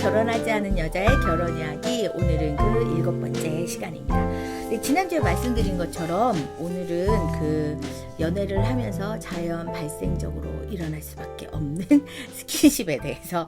결혼하지 않은 여자의 결혼 이야기, 오늘은 그 7번째 시간입니다. 네, 지난주에 말씀드린 것처럼 오늘은 그 연애를 하면서 자연 발생적으로 일어날 수밖에 없는 스킨십에 대해서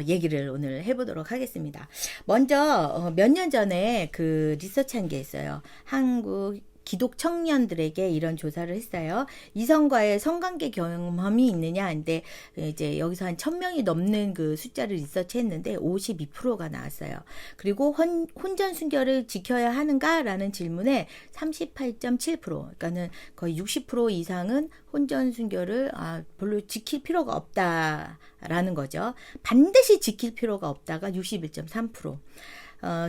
얘기를 오늘 해보도록 하겠습니다. 먼저 몇 년 전에 그 리서치한 게 있어요. 한국 기독 청년들에게 이런 조사를 했어요. 이성과의 성관계 경험이 있느냐. 근데 이제 여기서 한 1000명이 넘는 그 숫자를 리서치했는데 52%가 나왔어요. 그리고 혼전 순결을 지켜야 하는가라는 질문에 38.7%, 그러니까는 거의 60% 이상은 혼전 순결을 별로 지킬 필요가 없다라는 거죠. 반드시 지킬 필요가 없다가 61.3%.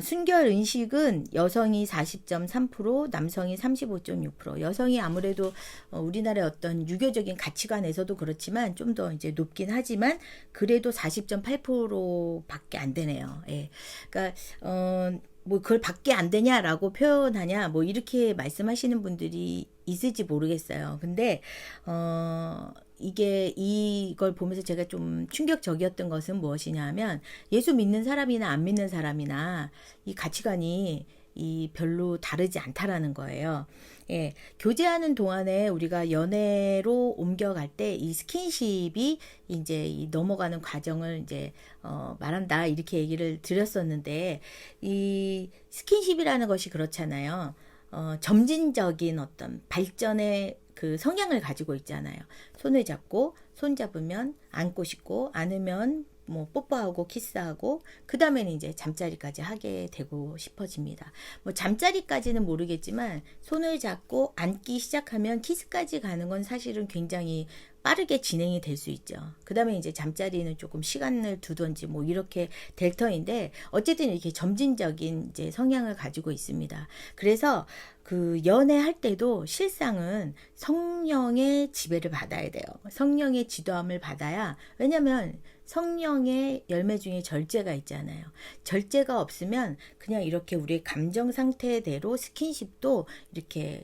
순결 의식은 여성이 40.3%, 남성이 35.6%. 여성이 아무래도 우리나라의 어떤 유교적인 가치관에서도 그렇지만 좀 더 이제 높긴 하지만 그래도 40.8%밖에 안 되네요. 예. 그러니까 뭐 그걸 밖에 안 되냐라고 표현하냐 뭐 이렇게 말씀하시는 분들이 있을지 모르겠어요. 근데 이걸 보면서 제가 좀 충격적이었던 것은 무엇이냐면, 예수 믿는 사람이나 안 믿는 사람이나 이 가치관이 별로 다르지 않다라는 거예요. 예, 교제하는 동안에 우리가 연애로 옮겨갈 때 이 스킨십이 이제 넘어가는 과정을 이제 말한다, 이렇게 얘기를 드렸었는데, 이 스킨십이라는 것이 그렇잖아요. 점진적인 어떤 발전의 그 성향을 가지고 있잖아요. 손을 잡고, 손 잡으면 안고 싶고, 안으면 뭐 뽀뽀하고 키스하고, 그 다음에는 이제 잠자리까지 하게 되고 싶어집니다. 뭐 잠자리까지는 모르겠지만 손을 잡고 앉기 시작하면 키스까지 가는 건 사실은 굉장히 빠르게 진행이 될 수 있죠. 그 다음에 이제 잠자리는 조금 시간을 두던지 뭐 이렇게 될 터인데, 어쨌든 이렇게 점진적인 이제 성향을 가지고 있습니다. 그래서 그 연애할 때도 실상은 성령의 지배를 받아야 돼요. 성령의 지도함을 받아야, 왜냐면 성령의 열매 중에 절제가 있잖아요. 절제가 없으면 그냥 이렇게 우리의 감정 상태대로 스킨십도 이렇게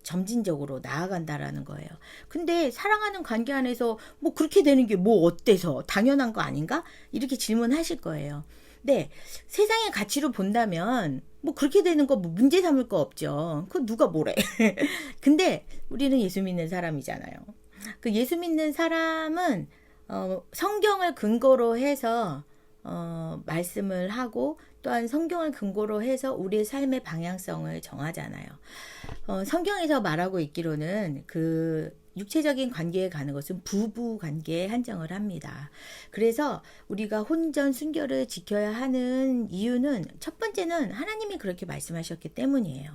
점진적으로 나아간다라는 거예요. 근데 사랑하는 관계 안에서 뭐 그렇게 되는 게 뭐 어때서 당연한 거 아닌가? 이렇게 질문하실 거예요. 네, 세상의 가치로 본다면 뭐 그렇게 되는 거 뭐 문제 삼을 거 없죠. 그거 누가 뭐래. 근데 우리는 예수 믿는 사람이잖아요. 그 예수 믿는 사람은 성경을 근거로 해서 말씀을 하고, 또한 성경을 근거로 해서 우리의 삶의 방향성을 정하잖아요. 성경에서 말하고 있기로는 그 육체적인 관계에 가는 것은 부부 관계에 한정을 합니다. 그래서 우리가 혼전 순결을 지켜야 하는 이유는, 첫 번째는 하나님이 그렇게 말씀하셨기 때문이에요.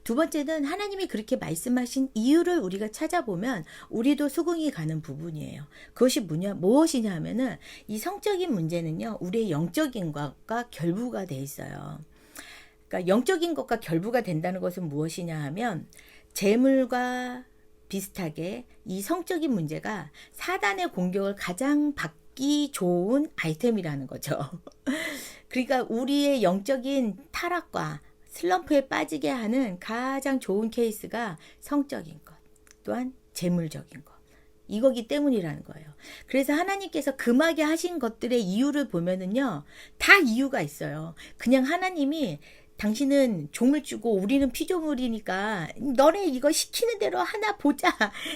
두 번째는 하나님이 그렇게 말씀하신 이유를 우리가 찾아보면 우리도 수긍이 가는 부분이에요. 그것이 무엇이냐 하면은, 이 성적인 문제는요, 우리의 영적인 것과 결부가 돼 있어요. 그러니까 영적인 것과 결부가 된다는 것은 무엇이냐 하면, 재물과 비슷하게 이 성적인 문제가 사단의 공격을 가장 받기 좋은 아이템이라는 거죠. 그러니까 우리의 영적인 타락과 슬럼프에 빠지게 하는 가장 좋은 케이스가 성적인 것, 또한 재물적인 것, 이거기 때문이라는 거예요. 그래서 하나님께서 금하게 하신 것들의 이유를 보면은요, 다 이유가 있어요. 그냥 하나님이 당신은 종을 주고 우리는 피조물이니까 너네 이거 시키는 대로 하나 보자,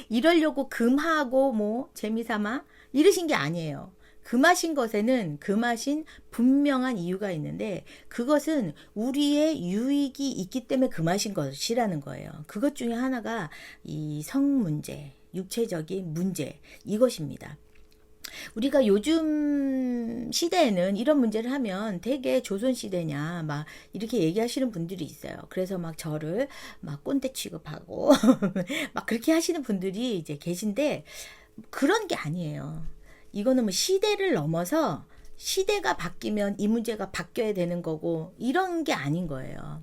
이러려고 금하고 뭐 재미삼아 이러신 게 아니에요. 금하신 것에는 금하신 분명한 이유가 있는데, 그것은 우리의 유익이 있기 때문에 금하신 것이라는 거예요. 그것 중에 하나가 이 성 문제, 육체적인 문제, 이것입니다. 우리가 요즘 시대에는 이런 문제를 하면 되게 조선시대냐 막 이렇게 얘기하시는 분들이 있어요. 그래서 막 저를 막 꼰대 취급하고 막 그렇게 하시는 분들이 이제 계신데, 그런 게 아니에요. 이거는 뭐 시대를 넘어서 시대가 바뀌면 이 문제가 바뀌어야 되는 거고, 이런 게 아닌 거예요.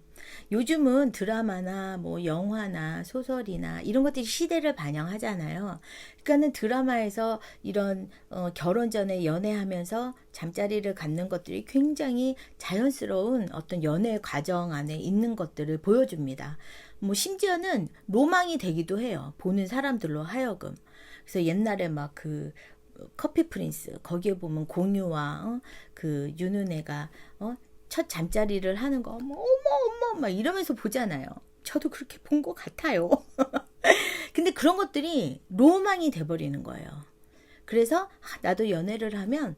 요즘은 드라마나 뭐 영화나 소설이나 이런 것들이 시대를 반영하잖아요. 그러니까는 드라마에서 이런 결혼 전에 연애하면서 잠자리를 갖는 것들이 굉장히 자연스러운 어떤 연애 과정 안에 있는 것들을 보여줍니다. 뭐 심지어는 로망이 되기도 해요. 보는 사람들로 하여금. 그래서 옛날에 막 커피 프린스 거기에 보면 공유와 그 윤은혜가 첫 잠자리를 하는 거 어머 어머 어머 막 이러면서 보잖아요. 저도 그렇게 본 것 같아요. 근데 그런 것들이 로망이 돼버리는 거예요. 그래서 나도 연애를 하면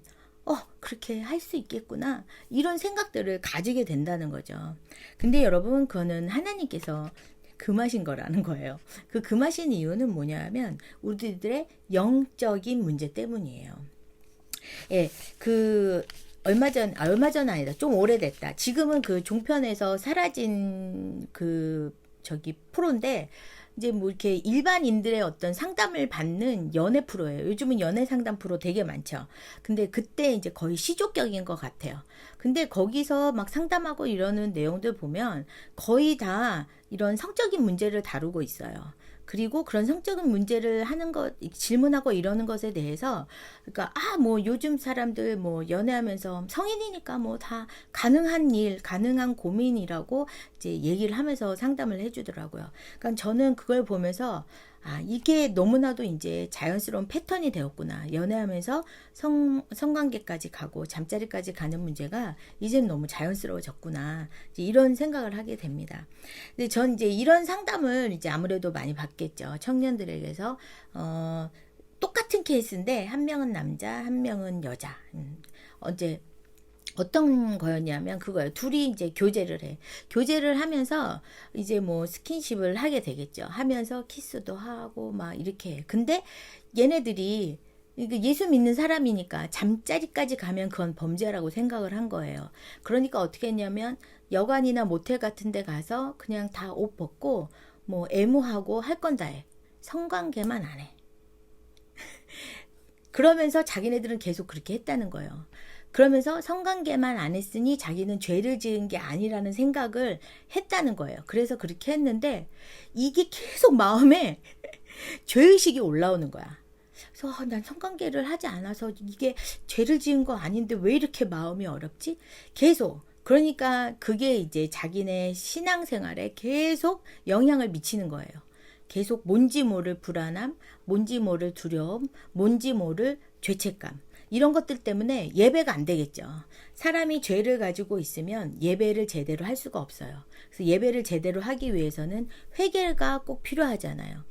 그렇게 할 수 있겠구나 이런 생각들을 가지게 된다는 거죠. 근데 여러분 그거는 하나님께서 금하신 거라는 거예요. 금하신 이유는 뭐냐면 우리들의 영적인 문제 때문이에요. 예, 얼마 전 아니다. 좀 오래됐다. 지금은 그 종편에서 사라진 저기 프로인데, 이제 뭐 이렇게 일반인들의 어떤 상담을 받는 연애 프로예요. 요즘은 연애 상담 프로 되게 많죠. 근데 그때 이제 거의 시조격인 것 같아요. 근데 거기서 막 상담하고 이러는 내용들 보면 거의 다 이런 성적인 문제를 다루고 있어요. 그리고 그런 성적인 문제를 하는 것, 질문하고 이러는 것에 대해서, 그러니까, 뭐 요즘 사람들 뭐 연애하면서 성인이니까 뭐 다 가능한 일, 가능한 고민이라고 이제 얘기를 하면서 상담을 해주더라고요. 그러니까 저는 그걸 보면서, 이게 너무나도 이제 자연스러운 패턴이 되었구나. 연애하면서 성관계까지 가고 잠자리까지 가는 문제가 이젠 너무 자연스러워졌구나. 이제 이런 생각을 하게 됩니다. 근데 전 이제 이런 상담을 이제 아무래도 많이 받겠죠. 청년들에게서, 똑같은 케이스인데, 한 명은 남자, 한 명은 여자. 언제, 어떤 거였냐면 그거예요. 둘이 이제 교제를 해. 교제를 하면서 이제 뭐 스킨십을 하게 되겠죠. 하면서 키스도 하고 막 이렇게 해. 근데 얘네들이 예수 믿는 사람이니까 잠자리까지 가면 그건 범죄라고 생각을 한 거예요. 그러니까 어떻게 했냐면 여관이나 모텔 같은 데 가서 그냥 다 옷 벗고 뭐 애무하고 할 건 다 해. 성관계만 안 해. 그러면서 자기네들은 계속 그렇게 했다는 거예요. 그러면서 성관계만 안 했으니 자기는 죄를 지은 게 아니라는 생각을 했다는 거예요. 그래서 그렇게 했는데 이게 계속 마음에 죄의식이 올라오는 거야. 그래서 난 성관계를 하지 않아서 이게 죄를 지은 거 아닌데 왜 이렇게 마음이 어렵지? 계속. 그러니까 그게 이제 자기네 신앙생활에 계속 영향을 미치는 거예요. 계속 뭔지 모를 불안함, 뭔지 모를 두려움, 뭔지 모를 죄책감. 이런 것들 때문에 예배가 안 되겠죠. 사람이 죄를 가지고 있으면 예배를 제대로 할 수가 없어요. 그래서 예배를 제대로 하기 위해서는 회개가 꼭 필요하잖아요.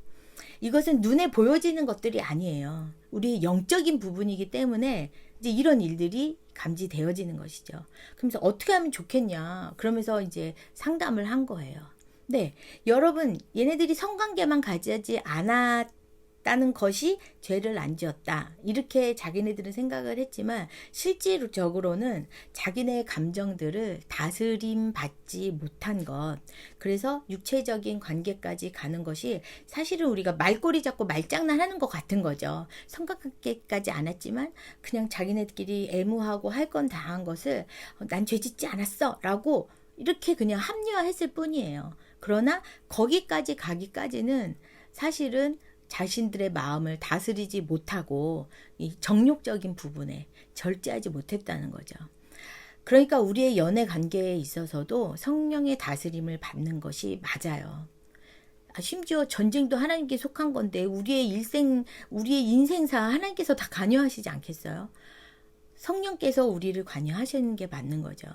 이것은 눈에 보여지는 것들이 아니에요. 우리 영적인 부분이기 때문에 이제 이런 일들이 감지되어지는 것이죠. 그러면서 어떻게 하면 좋겠냐. 그러면서 이제 상담을 한 거예요. 네, 여러분, 얘네들이 성관계만 가지지 않았다는 것이 죄를 안 지었다. 이렇게 자기네들은 생각을 했지만 실질적으로는 자기네의 감정들을 다스림 받지 못한 것. 그래서 육체적인 관계까지 가는 것이 사실은 우리가 말꼬리 잡고 말장난하는 것 같은 거죠. 성관계까지 않았지만 그냥 자기네들끼리 애무하고 할 건 다 한 것을 난 죄 짓지 않았어 라고 이렇게 그냥 합리화했을 뿐이에요. 그러나 거기까지 가기까지는 사실은 자신들의 마음을 다스리지 못하고 이 정욕적인 부분에 절제하지 못했다는 거죠. 그러니까 우리의 연애 관계에 있어서도 성령의 다스림을 받는 것이 맞아요. 심지어 전쟁도 하나님께 속한 건데 우리의 인생사 하나님께서 다 관여하시지 않겠어요? 성령께서 우리를 관여하시는 게 맞는 거죠.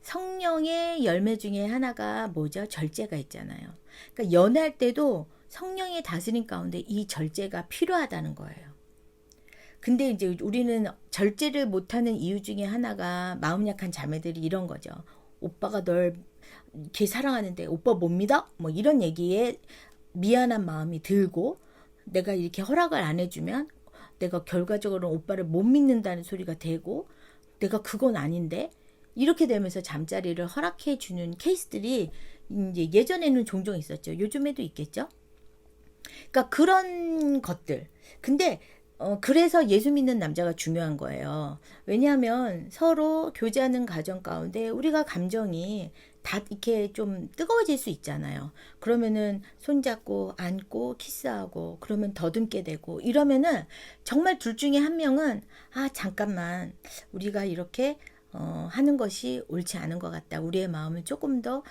성령의 열매 중에 하나가 뭐죠? 절제가 있잖아요. 그러니까 연애할 때도 성령의 다스림 가운데 이 절제가 필요하다는 거예요. 근데 이제 우리는 절제를 못하는 이유 중에 하나가 마음 약한 자매들이 이런 거죠. 오빠가 널 이렇게 사랑하는데 오빠 못 믿어? 뭐 이런 얘기에 미안한 마음이 들고 내가 이렇게 허락을 안 해주면 내가 결과적으로 오빠를 못 믿는다는 소리가 되고 내가 그건 아닌데 이렇게 되면서 잠자리를 허락해 주는 케이스들이 이제 예전에는 종종 있었죠. 요즘에도 있겠죠. 그러니까 그런 것들. 근데 그래서 예수 믿는 남자가 중요한 거예요. 왜냐하면 서로 교제하는 가정 가운데 우리가 감정이 다 이렇게 좀 뜨거워질 수 있잖아요. 그러면은 손잡고 안고 키스하고 그러면 더듬게 되고 이러면은 정말 둘 중에 한 명은 잠깐만 우리가 이렇게 하는 것이 옳지 않은 것 같다. 우리의 마음을 조금 더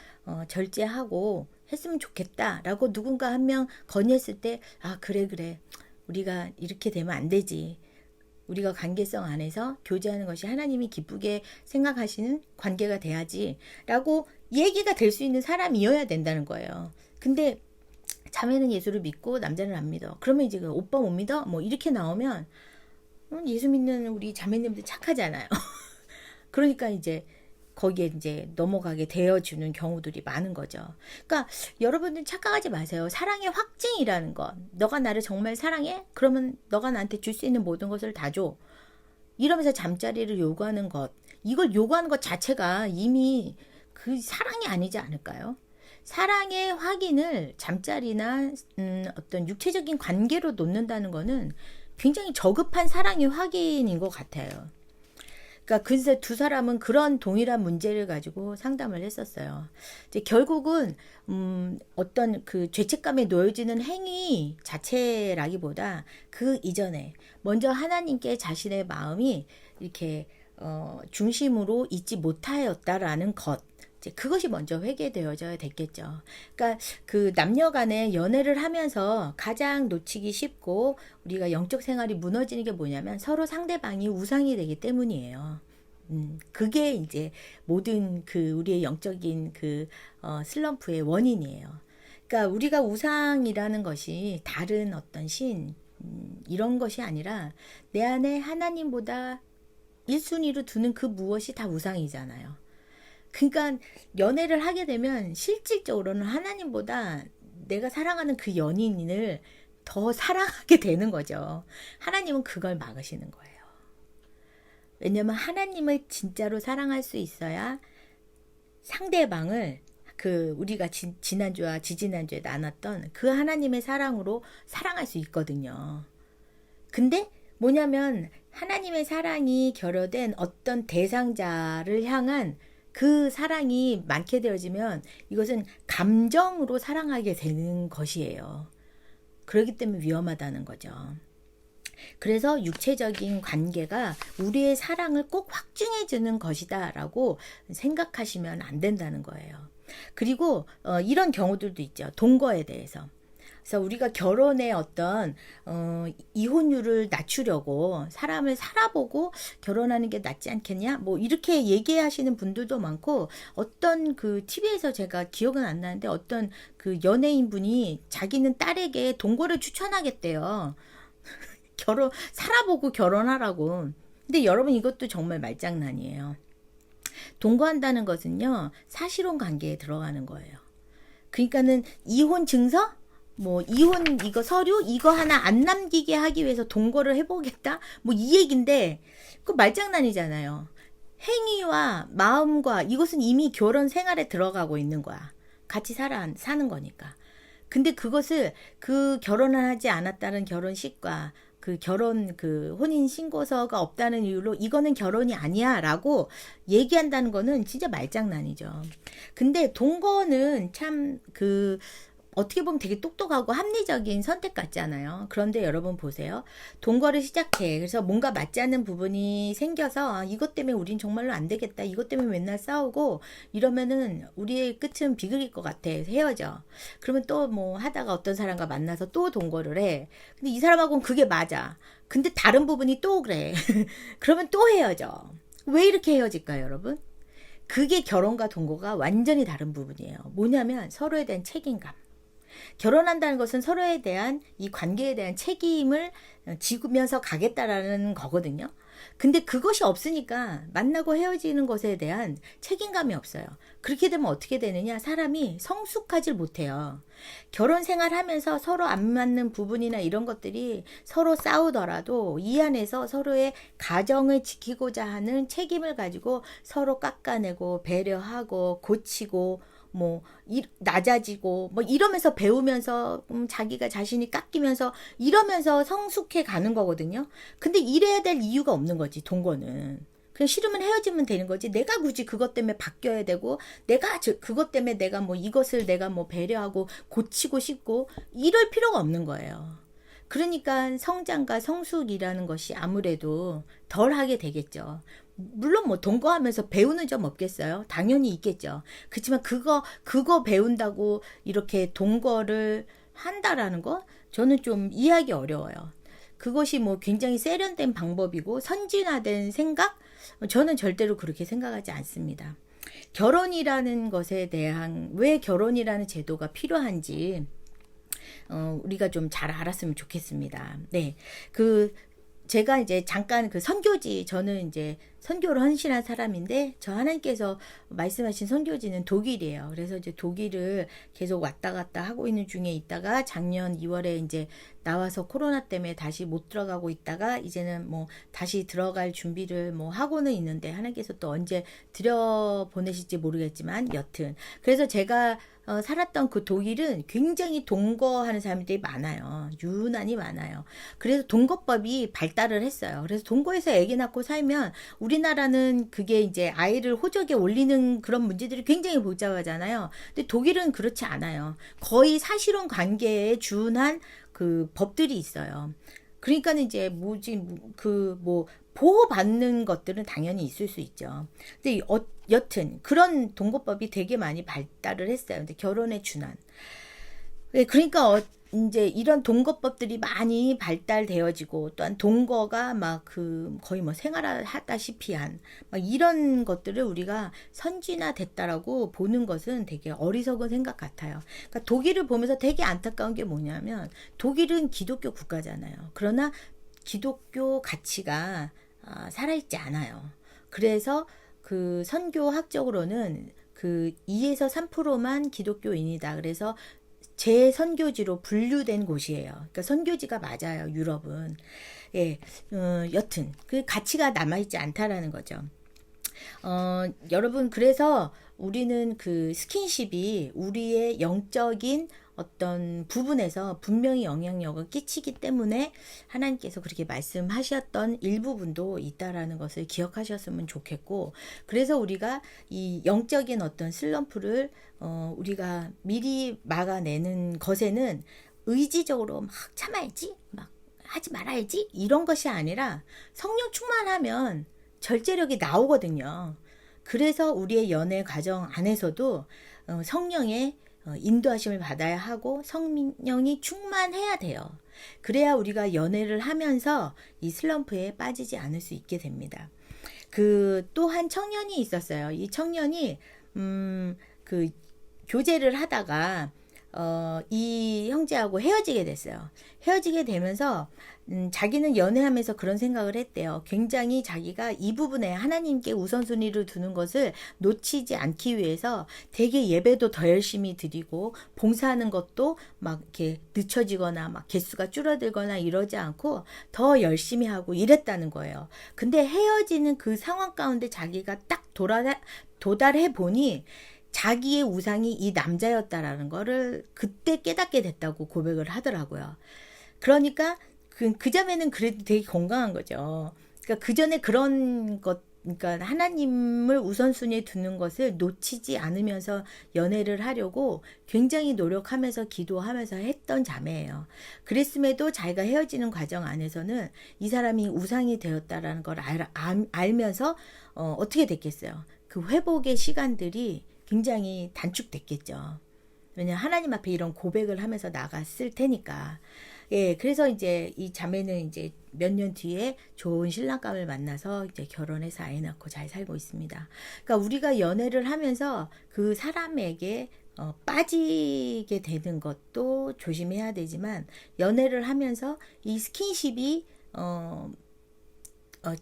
절제하고 했으면 좋겠다라고 누군가 한 명 건의했을 때 그래 우리가 이렇게 되면 안 되지. 우리가 관계성 안에서 교제하는 것이 하나님이 기쁘게 생각하시는 관계가 돼야지 라고 얘기가 될 수 있는 사람이어야 된다는 거예요. 근데 자매는 예수를 믿고 남자는 안 믿어. 그러면 이제 오빠 못 믿어? 뭐 이렇게 나오면 예수 믿는 우리 자매님들 착하잖아요. 그러니까 이제 거기에 이제 넘어가게 되어주는 경우들이 많은 거죠. 그러니까 여러분들 착각하지 마세요. 사랑의 확증이라는 것. 너가 나를 정말 사랑해? 그러면 너가 나한테 줄 수 있는 모든 것을 다 줘. 이러면서 잠자리를 요구하는 것. 이걸 요구하는 것 자체가 이미 그 사랑이 아니지 않을까요? 사랑의 확인을 잠자리나 어떤 육체적인 관계로 놓는다는 거는 굉장히 저급한 사랑의 확인인 것 같아요. 그러니까 그래서 두 사람은 그런 동일한 문제를 가지고 상담을 했었어요. 이제 결국은 어떤 그 죄책감에 놓여지는 행위 자체라기보다 그 이전에 먼저 하나님께 자신의 마음이 이렇게 중심으로 있지 못하였다라는 것. 이제 그것이 먼저 회개되어져야 됐겠죠. 그러니까 그 남녀 간의 연애를 하면서 가장 놓치기 쉽고 우리가 영적 생활이 무너지는 게 뭐냐면 서로 상대방이 우상이 되기 때문이에요. 그게 이제 모든 그 우리의 영적인 그 슬럼프의 원인이에요. 그러니까 우리가 우상이라는 것이 다른 어떤 신 이런 것이 아니라 내 안에 하나님보다 1순위로 두는 그 무엇이 다 우상이잖아요. 그러니까 연애를 하게 되면 실질적으로는 하나님보다 내가 사랑하는 그 연인을 더 사랑하게 되는 거죠. 하나님은 그걸 막으시는 거예요. 왜냐면 하나님을 진짜로 사랑할 수 있어야 상대방을 그 우리가 지난주와 지지난주에 나눴던 그 하나님의 사랑으로 사랑할 수 있거든요. 근데 뭐냐면 하나님의 사랑이 결여된 어떤 대상자를 향한 그 사랑이 많게 되어지면 이것은 감정으로 사랑하게 되는 것이에요. 그렇기 때문에 위험하다는 거죠. 그래서 육체적인 관계가 우리의 사랑을 꼭 확증해 주는 것이다 라고 생각하시면 안 된다는 거예요. 그리고 이런 경우들도 있죠. 동거에 대해서. 그래서 우리가 결혼의 어떤 이혼율을 낮추려고 사람을 살아보고 결혼하는 게 낫지 않겠냐? 뭐 이렇게 얘기하시는 분들도 많고 어떤 그 TV에서 제가 기억은 안 나는데 어떤 그 연예인 분이 자기는 딸에게 동거를 추천하겠대요. 살아보고 결혼하라고. 근데 여러분 이것도 정말 말장난이에요. 동거한다는 것은요, 사실혼 관계에 들어가는 거예요. 그러니까는 이혼 증서? 뭐 이혼 이거 서류 이거 하나 안 남기게 하기 위해서 동거를 해보겠다 뭐 이 얘긴데 그 말장난이잖아요. 행위와 마음과 이것은 이미 결혼 생활에 들어가고 있는 거야. 같이 사는 거니까. 근데 그것을 그 결혼을 하지 않았다는 결혼식과 그 혼인 신고서가 없다는 이유로 이거는 결혼이 아니야 라고 얘기한다는 거는 진짜 말장난이죠. 근데 동거는 참 어떻게 보면 되게 똑똑하고 합리적인 선택 같잖아요. 그런데 여러분 보세요. 동거를 시작해. 그래서 뭔가 맞지 않는 부분이 생겨서 이것 때문에 우린 정말로 안 되겠다. 이것 때문에 맨날 싸우고 이러면은 우리의 끝은 비극일 것 같아. 헤어져. 그러면 또 뭐 하다가 어떤 사람과 만나서 또 동거를 해. 근데 이 사람하고는 그게 맞아. 근데 다른 부분이 또 그래. 그러면 또 헤어져. 왜 이렇게 헤어질까요, 여러분? 그게 결혼과 동거가 완전히 다른 부분이에요. 뭐냐면 서로에 대한 책임감. 결혼한다는 것은 서로에 대한 이 관계에 대한 책임을 지면서 가겠다라는 거거든요. 근데 그것이 없으니까 만나고 헤어지는 것에 대한 책임감이 없어요. 그렇게 되면 어떻게 되느냐? 사람이 성숙하지 못해요. 결혼 생활하면서 서로 안 맞는 부분이나 이런 것들이 서로 싸우더라도 이 안에서 서로의 가정을 지키고자 하는 책임을 가지고 서로 깎아내고 배려하고 고치고 뭐 낮아지고 뭐 이러면서 배우면서 자기가 자신이 깎이면서 이러면서 성숙해 가는 거거든요. 근데 이래야 될 이유가 없는 거지. 동거는 그냥 싫으면 헤어지면 되는 거지. 내가 굳이 그것 때문에 바뀌어야 되고 그것 때문에 내가 뭐 이것을 내가 뭐 배려하고 고치고 싶고 이럴 필요가 없는 거예요. 그러니까 성장과 성숙이라는 것이 아무래도 덜 하게 되겠죠. 물론 뭐 동거하면서 배우는 점 없겠어요? 당연히 있겠죠. 그렇지만 그거 배운다고 이렇게 동거를 한다라는 거 저는 좀 이해하기 어려워요. 그것이 뭐 굉장히 세련된 방법이고 선진화된 생각? 저는 절대로 그렇게 생각하지 않습니다. 결혼이라는 것에 대한 왜 결혼이라는 제도가 필요한지 우리가 좀 잘 알았으면 좋겠습니다. 네. 제가 이제 잠깐 선교지, 저는 이제 선교를 헌신한 사람인데, 저 하나님께서 말씀하신 선교지는 독일이에요. 그래서 이제 독일을 계속 왔다 갔다 하고 있는 중에 있다가 작년 2월에 이제 나와서 코로나 때문에 다시 못 들어가고 있다가 이제는 뭐 다시 들어갈 준비를 뭐 하고는 있는데, 하나님께서 또 언제 들여보내실지 모르겠지만, 여튼. 그래서 제가 살았던 그 독일은 굉장히 동거하는 사람들이 많아요. 유난히 많아요. 그래서 동거법이 발달을 했어요. 그래서 동거에서 아기 낳고 살면 우리나라는 그게 이제 아이를 호적에 올리는 그런 문제들이 굉장히 복잡하잖아요. 근데 독일은 그렇지 않아요. 거의 사실혼 관계에 준한 그 법들이 있어요. 그러니까는 이제 보호받는 것들은 당연히 있을 수 있죠. 근데 여튼 그런 동거법이 되게 많이 발달을 했어요. 근데 결혼에 준한. 네, 그러니까 이제 이런 동거법들이 많이 발달되어지고, 또한 동거가 거의 뭐 생활하다시피 한 막 이런 것들을 우리가 선진화됐다라고 보는 것은 되게 어리석은 생각 같아요. 그러니까 독일을 보면서 되게 안타까운 게 뭐냐면, 독일은 기독교 국가잖아요. 그러나 기독교 가치가 살아있지 않아요. 그래서 그 선교학적으로는 2에서 3%만 기독교인이다. 그래서 재선교지로 분류된 곳이에요. 그러니까 선교지가 맞아요, 유럽은. 예, 여튼 그 가치가 남아있지 않다라는 거죠. 여러분, 그래서 우리는 그 스킨십이 우리의 영적인 어떤 부분에서 분명히 영향력을 끼치기 때문에 하나님께서 그렇게 말씀하셨던 일부분도 있다라는 것을 기억하셨으면 좋겠고, 그래서 우리가 이 영적인 어떤 슬럼프를 우리가 미리 막아내는 것에는 의지적으로 막 참아야지, 막 하지 말아야지, 이런 것이 아니라 성령 충만하면 절제력이 나오거든요. 그래서 우리의 연애 과정 안에서도 성령의 인도하심을 받아야 하고 성령이 충만해야 돼요. 그래야 우리가 연애를 하면서 이 슬럼프에 빠지지 않을 수 있게 됩니다. 또 한 청년이 있었어요. 이 청년이 교제를 하다가 이 형제하고 헤어지게 됐어요. 헤어지게 되면서 자기는 연애하면서 그런 생각을 했대요. 굉장히 자기가 이 부분에 하나님께 우선순위를 두는 것을 놓치지 않기 위해서 되게 예배도 더 열심히 드리고, 봉사하는 것도 막 이렇게 늦춰지거나 막 개수가 줄어들거나 이러지 않고 더 열심히 하고 이랬다는 거예요. 근데 헤어지는 그 상황 가운데 자기가 딱 도달해 보니 자기의 우상이 이 남자였다라는 거를 그때 깨닫게 됐다고 고백을 하더라고요. 그러니까 그 자매는 그래도 되게 건강한 거죠. 그러니까 그 전에 그러니까 하나님을 우선순위에 두는 것을 놓치지 않으면서 연애를 하려고 굉장히 노력하면서 기도하면서 했던 자매예요. 그랬음에도 자기가 헤어지는 과정 안에서는 이 사람이 우상이 되었다라는 걸 알면서 어떻게 됐겠어요? 그 회복의 시간들이 굉장히 단축됐겠죠. 왜냐면 하나님 앞에 이런 고백을 하면서 나갔을 테니까. 예, 그래서 이제 이 자매는 이제 몇 년 뒤에 좋은 신랑감을 만나서 이제 결혼해서 아이 낳고 잘 살고 있습니다. 그러니까 우리가 연애를 하면서 그 사람에게 빠지게 되는 것도 조심해야 되지만, 연애를 하면서 이 스킨십이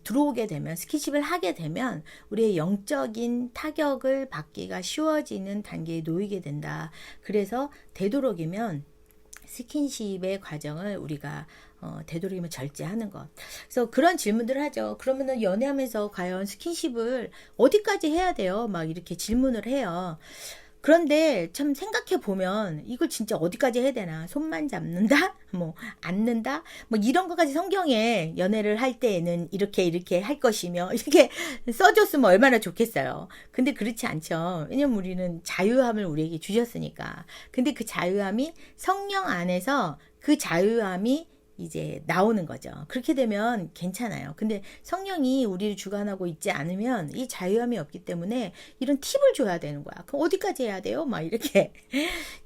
들어오게 되면, 스킨십을 하게 되면 우리의 영적인 타격을 받기가 쉬워지는 단계에 놓이게 된다. 그래서 되도록이면 스킨십의 과정을 우리가 되도록이면 절제하는 것. 그래서 그런 질문들을 하죠. 그러면은 연애하면서 과연 스킨십을 어디까지 해야 돼요? 막 이렇게 질문을 해요. 그런데 참 생각해 보면 이걸 진짜 어디까지 해야 되나? 손만 잡는다? 뭐 앉는다? 뭐 이런 것까지 성경에 연애를 할 때에는 이렇게 할 것이며 이렇게 써줬으면 얼마나 좋겠어요. 근데 그렇지 않죠. 왜냐면 우리는 자유함을 우리에게 주셨으니까. 근데 그 자유함이 성령 안에서 그 자유함이 이제 나오는 거죠. 그렇게 되면 괜찮아요. 근데 성령이 우리를 주관하고 있지 않으면 이 자유함이 없기 때문에 이런 팁을 줘야 되는 거야. 그럼 어디까지 해야 돼요? 막 이렇게.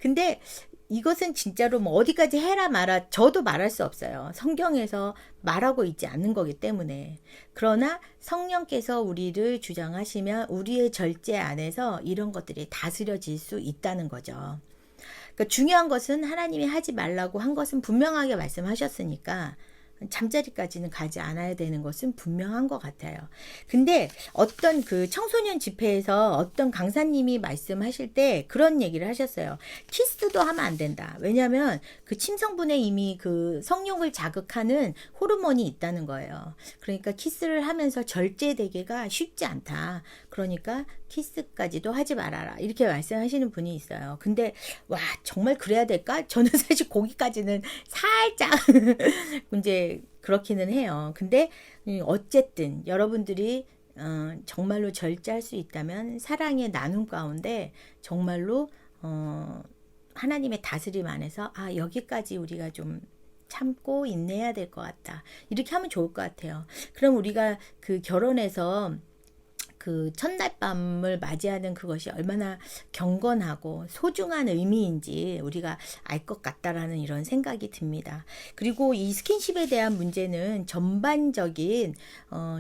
근데 이것은 진짜로 뭐 어디까지 해라 마라 저도 말할 수 없어요. 성경에서 말하고 있지 않는 거기 때문에. 그러나 성령께서 우리를 주장하시면 우리의 절제 안에서 이런 것들이 다스려질 수 있다는 거죠. 그러니까 중요한 것은 하나님이 하지 말라고 한 것은 분명하게 말씀하셨으니까 잠자리까지는 가지 않아야 되는 것은 분명한 것 같아요. 근데 어떤 그 청소년 집회에서 어떤 강사님이 말씀하실 때 그런 얘기를 하셨어요. 키스도 하면 안 된다. 왜냐하면 그 침성분에 이미 그 성욕을 자극하는 호르몬이 있다는 거예요. 그러니까 키스를 하면서 절제되기가 쉽지 않다. 그러니까 키스까지도 하지 말아라. 이렇게 말씀하시는 분이 있어요. 근데 와 정말 그래야 될까? 저는 사실 거기까지는 살짝 이제 그렇기는 해요. 근데 어쨌든 여러분들이 정말로 절제할 수 있다면 사랑의 나눔 가운데 정말로 하나님의 다스림 안에서 아 여기까지 우리가 좀 참고 인내해야 될 것 같다. 이렇게 하면 좋을 것 같아요. 그럼 우리가 그 결혼해서 그 첫날 밤을 맞이하는 그것이 얼마나 경건하고 소중한 의미인지 우리가 알 것 같다라는 이런 생각이 듭니다. 그리고 이 스킨십에 대한 문제는 전반적인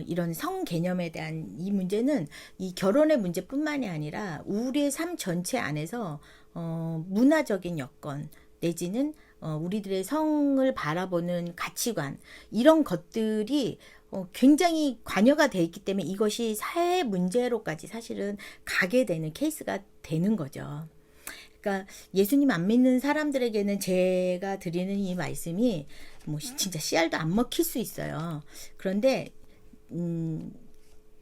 이런 성 개념에 대한 이 문제는 이 결혼의 문제뿐만이 아니라 우리의 삶 전체 안에서 문화적인 여건 내지는 우리들의 성을 바라보는 가치관 이런 것들이 굉장히 관여가 돼 있기 때문에 이것이 사회 문제로까지 사실은 가게 되는 케이스가 되는 거죠. 그러니까 예수님 안 믿는 사람들에게는 제가 드리는 이 말씀이 뭐 진짜 씨알도 안 먹힐 수 있어요. 그런데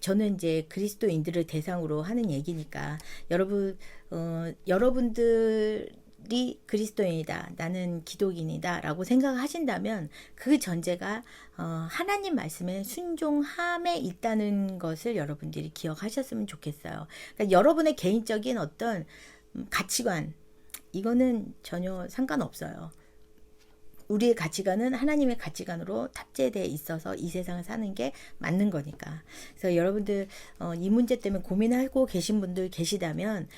저는 이제 그리스도인들을 대상으로 하는 얘기니까 여러분들이 그리스도인이다. 나는 기독인이다. 라고 생각하신다면 그 전제가 하나님 말씀에 순종함에 있다는 것을 여러분들이 기억하셨으면 좋겠어요. 그러니까 여러분의 개인적인 어떤 가치관 이거는 전혀 상관없어요. 우리의 가치관은 하나님의 가치관으로 탑재되어 있어서 이 세상을 사는 게 맞는 거니까. 그래서 여러분들 이 문제 때문에 고민하고 계신 분들 계시다면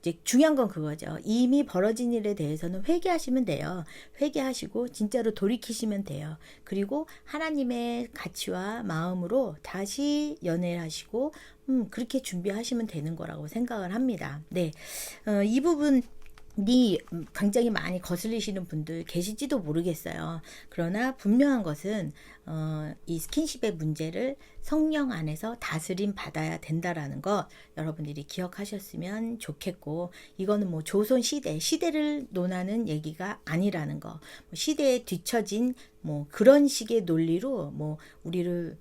이제 중요한 건 그거죠. 이미 벌어진 일에 대해서는 회개하시면 돼요. 회개하시고 진짜로 돌이키시면 돼요. 그리고 하나님의 가치와 마음으로 다시 연애를 하시고 그렇게 준비하시면 되는 거라고 생각을 합니다. 네, 이 부분 굉장히 많이 거슬리시는 분들 계실지도 모르겠어요. 그러나 분명한 것은 이 스킨십의 문제를 성령 안에서 다스림 받아야 된다라는 것 여러분들이 기억하셨으면 좋겠고 이거는 뭐 조선 시대를 논하는 얘기가 아니라는 거 시대에 뒤처진 뭐 그런 식의 논리로 뭐 우리를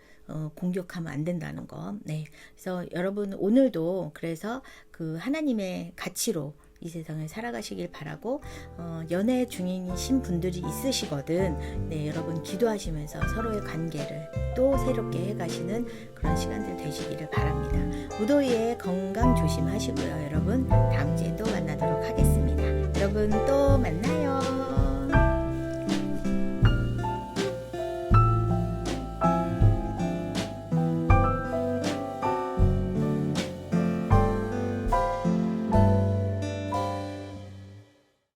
공격하면 안 된다는 거. 네. 그래서 여러분 오늘도 그래서 그 하나님의 가치로 이 세상을 살아가시길 바라고 연애 중이신 분들이 있으시거든. 네, 여러분 기도하시면서 서로의 관계를 또 새롭게 해가시는 그런 시간들 되시기를 바랍니다. 무더위에 건강 조심하시고요. 여러분 다음 주에 또 만나도록 하겠습니다. 여러분 또 만나요.